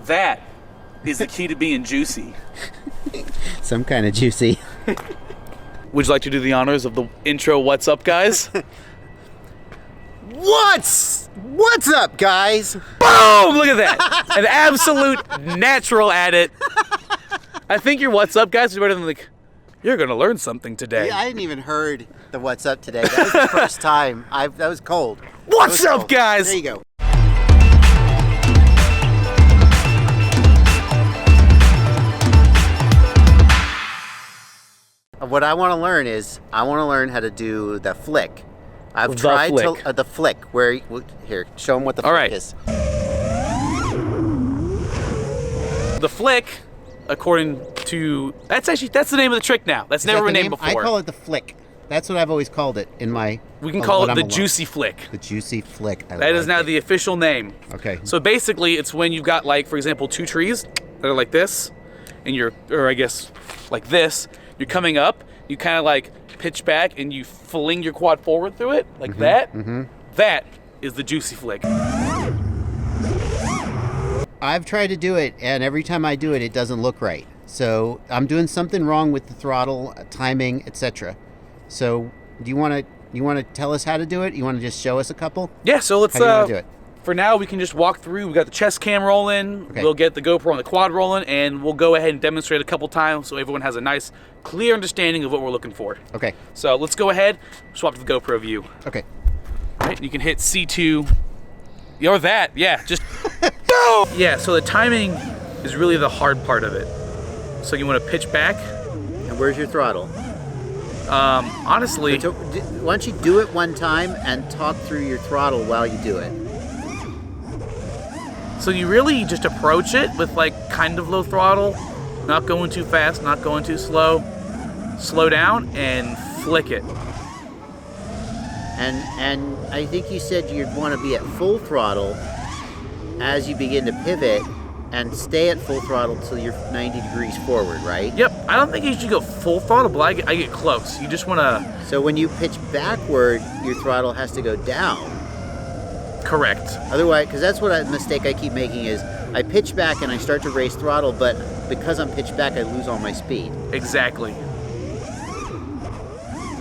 That is the key to being juicy. Some kind of juicy. Would you like to do the honors of the intro? What's up, guys? What's up, guys? Boom! Look at that. An absolute natural at it. I think your what's up, guys, is better than like, you're going to learn something today. Yeah, I hadn't even heard the what's up today. That was the first time. That was cold. What's up, guys? There you go. What I want to learn is, I want to learn how to do the flick. I've tried the flick, where, here, show them what the flick is. The flick, according to, that's the name of the trick now. That's never been named before. I call it the flick. That's what I've always called it in my... We can call it the juicy flick. The juicy flick. That is now the official name. Okay. So basically, it's when you've got, like, for example, two trees that are like this, and you're, or I guess, like this. You're coming up, you kind of like pitch back, and you fling your quad forward through it, like that. That is the juicy flick. I've tried to do it, and every time I do it, it doesn't look right. So I'm doing something wrong with the throttle, timing, etc. So do you want to tell us how to do it? You want to just show us a couple? Yeah. So let's. How do you want to do it? For now, we can just walk through. We got the chest cam rolling. Okay. We'll get the GoPro on the quad rolling, and we'll go ahead and demonstrate a couple times so everyone has a nice, clear understanding of what we're looking for. Okay. So let's go ahead, swap to the GoPro view. Okay. All right, you can hit C2, or that, yeah, just go! Yeah, so the timing is really the hard part of it. So you want to pitch back. And where's your throttle? Honestly... Why don't you do it one time and talk through your throttle while you do it? So you really just approach it with like kind of low throttle, not going too fast, not going too slow. Slow down and flick it. And I think you said you'd want to be at full throttle as you begin to pivot and stay at full throttle till you're 90 degrees forward, right? Yep. I don't think you should go full throttle, but I get close. You just want to... So when you pitch backward, your throttle has to go down. Correct. Otherwise, because that's what a mistake I keep making is I pitch back and I start to raise throttle, but because I'm pitched back, I lose all my speed. Exactly.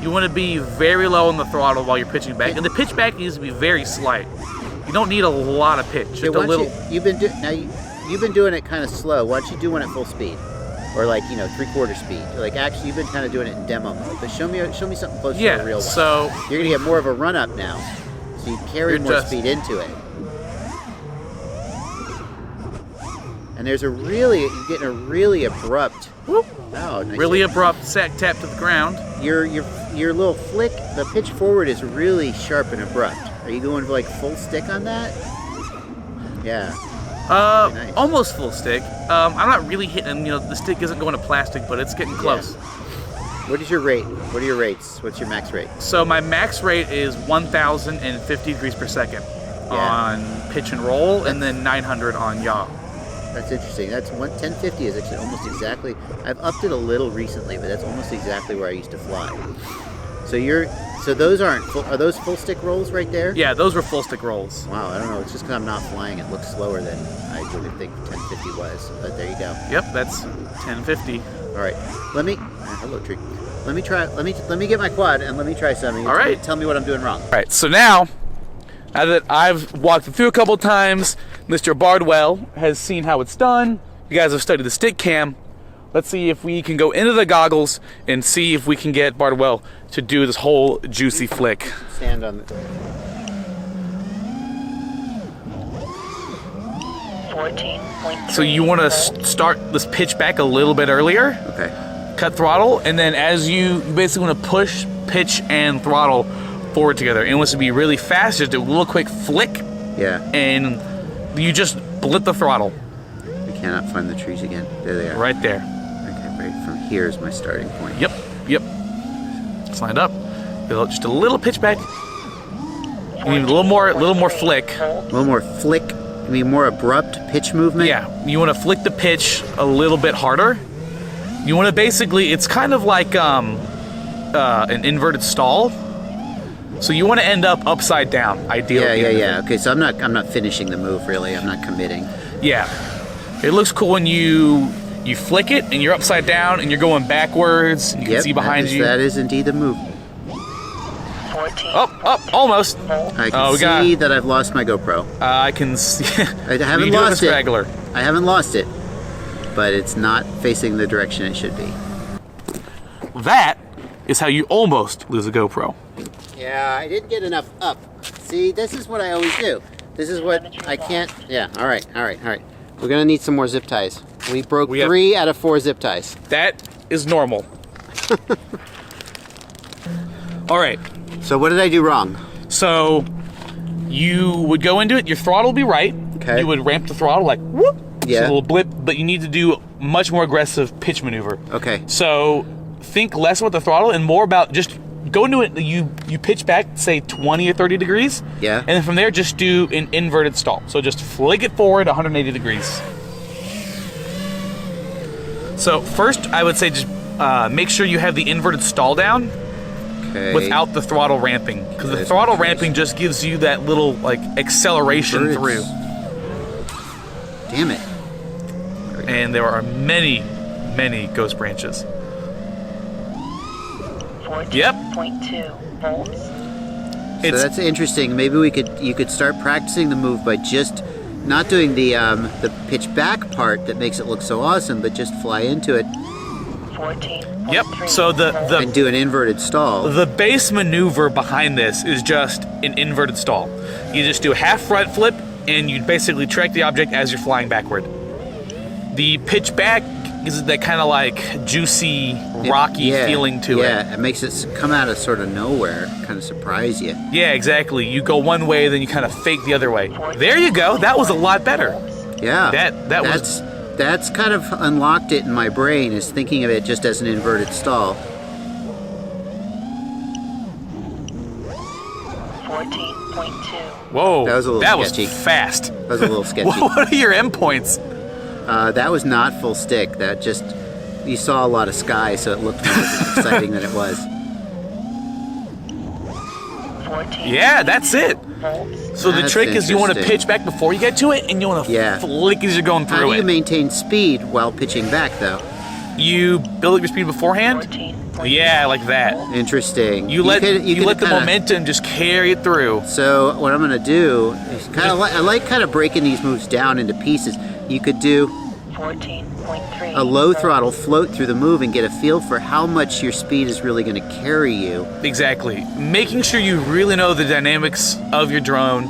You want to be very low on the throttle while you're pitching back, and the pitch back needs to be very slight. You don't need a lot of pitch. Just a little. You've been doing it kind of slow. Why don't you do one at full speed, or like 3/4 speed? Like actually, you've been kind of doing it in demo mode. But show me something close to a real one. So you're gonna get more of a run up now. So you carry more speed into it. And there's you're getting a really abrupt, whoop, nice really abrupt sack tap to the ground. Your little flick, the pitch forward is really sharp and abrupt. Are you going for like full stick on that? Yeah. Nice. Almost full stick. I'm not really hitting, the stick isn't going to plastic, but it's getting close. Yeah. What is your rate? What are your rates? What's your max rate? So my max rate is 1,050 degrees per second on pitch and roll, and then 900 on yaw. That's interesting. That's 1050 is actually almost exactly. I've upped it a little recently, but that's almost exactly where I used to fly. So those aren't full, are those full stick rolls right there? Yeah, those were full stick rolls. Wow, I don't know. It's just because I'm not flying. It looks slower than I would think 1050 was. But there you go. Yep, that's 1050. All right, hello tree. Let me get my quad and let me try something. All right. Tell me what I'm doing wrong. All right, so now that I've walked it through a couple times, Mr. Bardwell has seen how it's done. You guys have studied the stick cam. Let's see if we can go into the goggles and see if we can get Bardwell to do this whole juicy flick. Stand on the... 14.3. So you want to start this pitch back a little bit earlier. Okay. Cut throttle, and then as you basically want to push, pitch, and throttle forward together. And it wants to be really fast, just do a little quick flick. Yeah. And you just blip the throttle. I cannot find the trees again. There they are. Right there. Okay, right from here is my starting point. Yep. It's lined up. Just a little pitch back. You need a little more flick. A little more flick. You mean more abrupt pitch movement? Yeah. You want to flick the pitch a little bit harder. You want to basically, it's kind of like an inverted stall. So you want to end up upside down, ideally. Yeah. Okay, so I'm not finishing the move really. I'm not committing. Yeah. It looks cool when you flick it and you're upside down and you're going backwards. And you can see behind you. That is indeed the move. 14. Oh, almost. I can see that I've lost my GoPro. I can see. I haven't lost it. Regular. I haven't lost it, but it's not facing the direction it should be. That is how you almost lose a GoPro. Yeah, I didn't get enough up. See, this is what I always do. This is what I can't. Yeah, all right. We're gonna need some more zip ties. We broke 3 out of 4 zip ties. That is normal. All right. So what did I do wrong? So you would go into it, your throttle would be right. Okay. You would ramp the throttle like whoop. Yeah. It's a little blip, but you need to do much more aggressive pitch maneuver. Okay. So think less about the throttle and more about just go into it. You pitch back, say 20 or 30 degrees. Yeah. And then from there, just do an inverted stall. So just flick it forward 180 degrees. So first, I would say just make sure you have the inverted stall down. Okay. Without the throttle ramping, because the throttle ramping just gives you that little like acceleration through. Damn it! And there are many ghost branches. 14.2 volts. So that's interesting. Maybe you could start practicing the move by just not doing the pitch back part that makes it look so awesome, but just fly into it. 14. Yep. So and do an inverted stall. The base maneuver behind this is just an inverted stall. You just do a half front flip, and you basically track the object as you're flying backward. The pitch back is that kind of like juicy, rocky feeling to it. Yeah, it makes it come out of sort of nowhere, kind of surprise you. Yeah, exactly. You go one way, then you kind of fake the other way. There you go. That was a lot better. Yeah. That's kind of unlocked it in my brain, is thinking of it just as an inverted stall. 14.2. Whoa, that was a little sketchy. Was fast. That was a little sketchy. What are your endpoints? That was not full stick. That just, you saw a lot of sky, so it looked more exciting than it was. 14. Yeah, that's it. So the trick is you want to pitch back before you get to it, and you want to flick as you're going through it. How do you maintain speed while pitching back, though? You build up your speed beforehand? Yeah, like that. Interesting. You let the momentum just carry it through. So what I'm going to do is I like kind of breaking these moves down into pieces. You could do 14.3. a low throttle float through the move and get a feel for how much your speed is really going to carry you. Exactly. Making sure you really know the dynamics of your drone.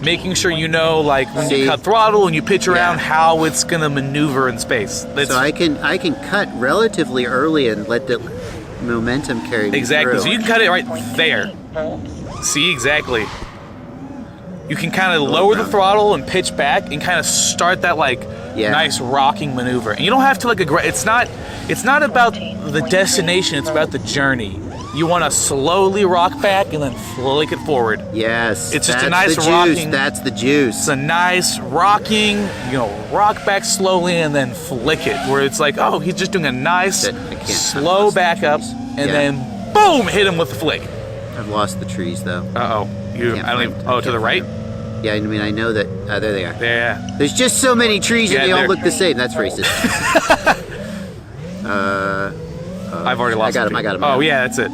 Making sure you know, like, when you cut throttle and you pitch around, how it's going to maneuver in space. So I can cut relatively early and let the momentum carry me Exactly. through. So you can cut it right there. See, exactly. You can kind of lower the throttle and pitch back and kind of start that nice rocking maneuver. And you don't have to it's not about the destination, it's about the journey. You want to slowly rock back and then flick it forward. Yes. It's just a nice rocking. That's the juice. It's a nice rocking, rock back slowly and then flick it. Where it's like, oh, he's just doing a nice slow back up and then boom, hit him with the flick. I've lost the trees though. Uh-oh. To the right? Yeah, I mean, I know that. There they are. Yeah. There's just so many trees and they all look the same. That's racist. I've already lost I got him. Oh, yeah, that's it.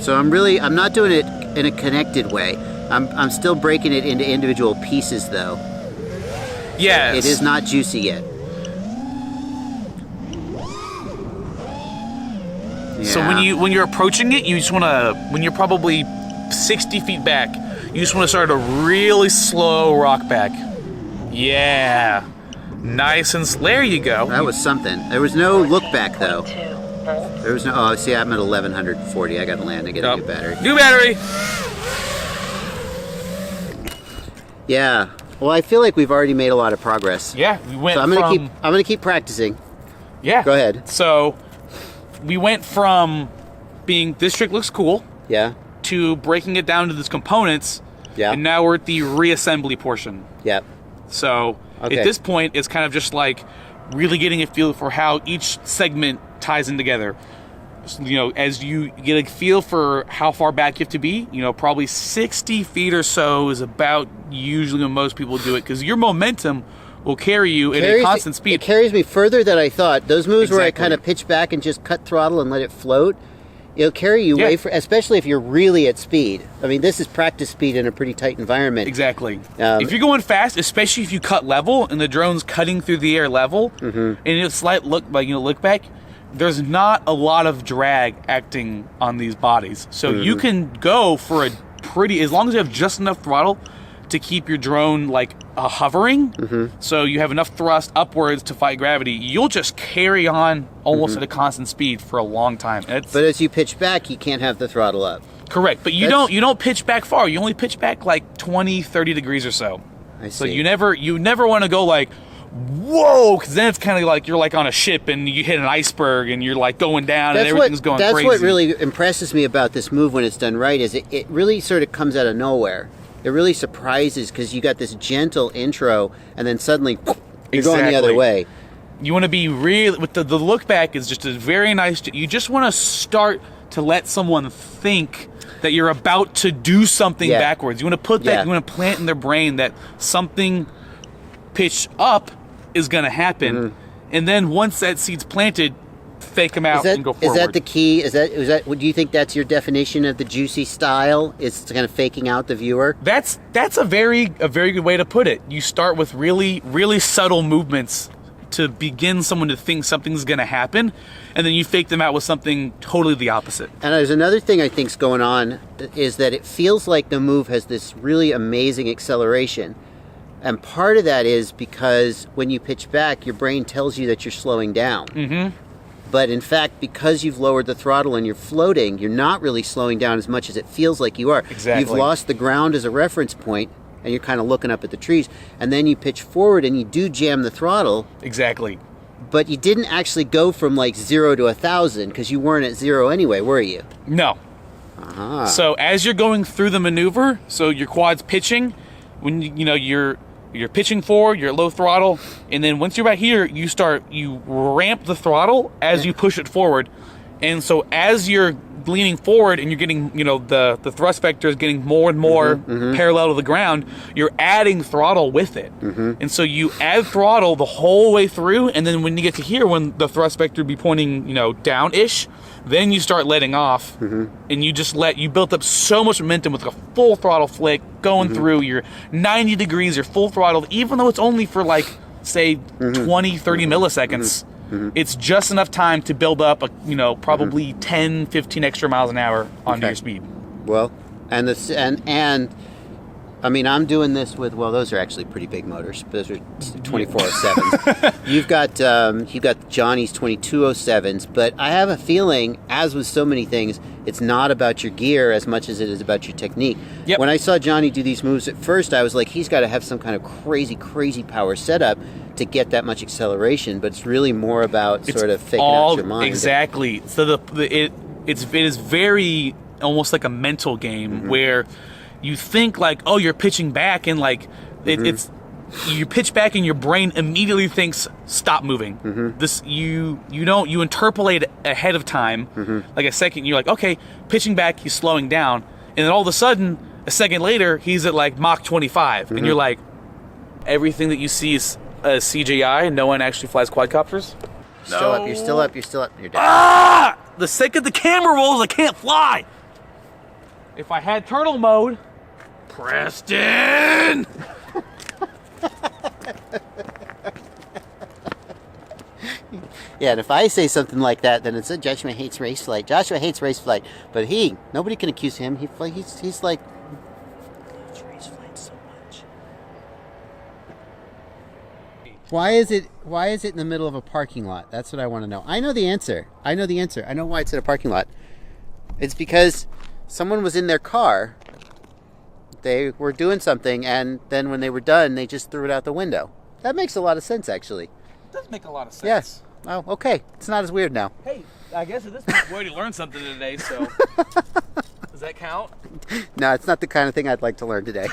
So I'm not doing it in a connected way. I'm still breaking it into individual pieces, though. Yes. It is not juicy yet. Yeah. So when you're approaching it, you just want to, when you're probably 60 feet back, you just want to start a really slow rock back. Yeah. Nice and there you go. That was something. There was no look back, though. There was no, oh, see, I'm at 1140. I got to land and get a new battery. New battery! Yeah. Well, I feel like we've already made a lot of progress. Yeah, we went so I'm gonna keep practicing. Yeah. Go ahead. So we went from being this trick looks cool. Yeah. To breaking it down to these components. Yeah. And now we're at the reassembly portion. Yep. So at this point, it's kind of just like really getting a feel for how each segment ties in together. as you get a feel for how far back you have to be, probably 60 feet or so is about usually when most people do it, because your momentum will carry you at a constant speed. It carries me further than I thought. Those moves where I Exactly. kind of pitch back and just cut throttle and let it float, it'll carry you way for, especially if you're really at speed. I mean, this is practice speed in a pretty tight environment. Exactly. If you're going fast, especially if you cut level and the drone's cutting through the air level, and it's slight look back, there's not a lot of drag acting on these bodies. So you can go for as long as you have just enough throttle to keep your drone hovering, so you have enough thrust upwards to fight gravity, you'll just carry on almost at a constant speed for a long time. But as you pitch back, you can't have the throttle up. Correct, but you don't pitch back far. You only pitch back like 20, 30 degrees or so. I see. So you never want to go like, whoa, because then it's kind of like you're like on a ship and you hit an iceberg and you're like going down and everything's going crazy. That's what really impresses me about this move when it's done right, is it really sort of comes out of nowhere. It really surprises, because you got this gentle intro and then suddenly you're going the other way. You want to be really, with the look back is just a very nice, you just want to start to let someone think that you're about to do something backwards. You want to put that, you want to plant in their brain that something pitch up is going to happen. And then once that seed's planted, fake them out and go forward. Is that the key? Is that? Do you think that's your definition of the juicy style? Is kind of faking out the viewer? That's a very good way to put it. You start with really, really subtle movements to begin someone to think something's going to happen, and then you fake them out with something totally the opposite. And there's another thing I think's going on, is that it feels like the move has this really amazing acceleration. And part of that is because when you pitch back, your brain tells you that you're slowing down. But in fact, because you've lowered the throttle and you're floating, you're not really slowing down as much as it feels like you are. Exactly. You've lost the ground as a reference point, and you're kind of looking up at the trees. And then you pitch forward and you do jam the throttle. Exactly. But you didn't actually go from like 0 to 1,000, because you weren't at 0 anyway, were you? No. So as you're going through the maneuver, so your quad's pitching, when you're pitching forward, you're at low throttle, and then once you're about here, you ramp the throttle as you push it forward. And so as you're leaning forward and you're getting, the thrust vector is getting more and more parallel to the ground, you're adding throttle with it. And so you add throttle the whole way through, and then when you get to here, when the thrust vector be pointing, down-ish, then you start letting off, and you built up so much momentum with a full throttle flick going through. You're 90 degrees, you're full throttled, even though it's only for say 20, 30 milliseconds. It's just enough time to build up probably 10, 15 extra miles an hour onto your speed. Well, and I mean, I'm doing this with, those are actually pretty big motors. Those are 2407s. You've got Johnny's 2207s, but I have a feeling, as with so many things, it's not about your gear as much as it is about your technique. Yep. When I saw Johnny do these moves at first, I was like, he's got to have some kind of crazy power setup to get that much acceleration, but it's really more about sort of faking out your mind. Exactly. So it is very almost like a mental game where you think like, oh, you're pitching back, and like it's you pitch back and your brain immediately thinks stop moving. This you interpolate ahead of time, like a second. You're like, okay, pitching back, he's slowing down, and then all of a sudden, a second later, he's at like Mach 25, and you're like, everything that you see is CGI, and no one actually flies quadcopters. You're still up, you're down. Ah! The second the camera rolls, I can't fly. If I had turtle mode, Preston. Yeah, and if I say something like that, then it's Joshua hates race flight. Joshua hates race flight, but nobody can accuse him. He's like, he loves race flight so much. Why is it in the middle of a parking lot? That's what I want to know. I know the answer. I know why it's in a parking lot. It's because someone was in their car. They were doing something, and then when they were done, they just threw it out the window. That makes a lot of sense, actually. It does make a lot of sense. Yes. Oh, okay. It's not as weird now. Hey, I guess at this point we already learned something today, so does that count? No, it's not the kind of thing I'd like to learn today.